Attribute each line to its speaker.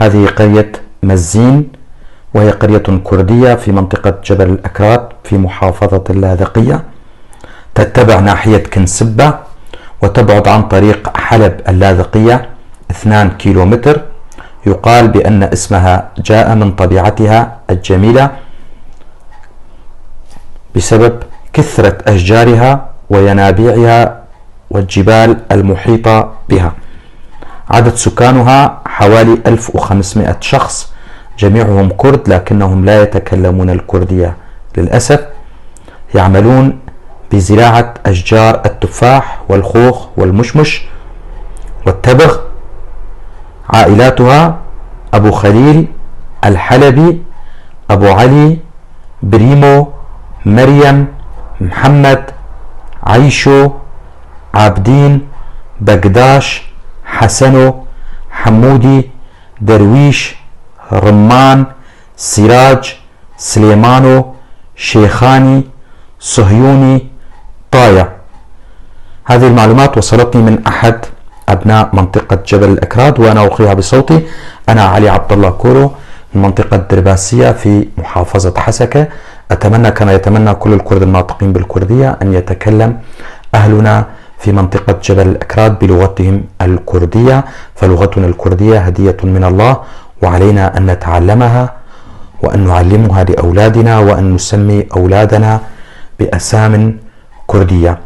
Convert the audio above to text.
Speaker 1: هذه قرية مزين، وهي قرية كردية في منطقة جبل الأكراد في محافظة اللاذقية، تتبع ناحية كنسبة وتبعد عن طريق حلب اللاذقية 2 كيلومتر. يقال بأن اسمها جاء من طبيعتها الجميلة بسبب كثرة أشجارها وينابيعها والجبال المحيطة بها. عدد سكانها حوالي 1500 شخص، جميعهم كرد لكنهم لا يتكلمون الكردية للأسف. يعملون بزراعة أشجار التفاح والخوخ والمشمش والتبغ. عائلاتها أبو خليل، الحلبي، أبو علي، بريمو، مريم، محمد، عيشو، عابدين، بقداش، حسنو، حمودي، درويش، رمان، سراج، سليمانو، شيخاني، صهيوني، طايع. هذه المعلومات وصلتني من أحد أبناء منطقة جبل الأكراد وأنا ألقيها بصوتي. أنا علي عبد الله كورو من منطقة درباسية في محافظة حسكة. أتمنى كما يتمنى كل الكرد الناطقين بالكردية أن يتكلم أهلنا في منطقة جبل الأكراد بلغتهم الكردية، فلغتنا الكردية هدية من الله وعلينا أن نتعلمها وأن نعلمها لأولادنا وأن نسمي أولادنا بأسام كردية.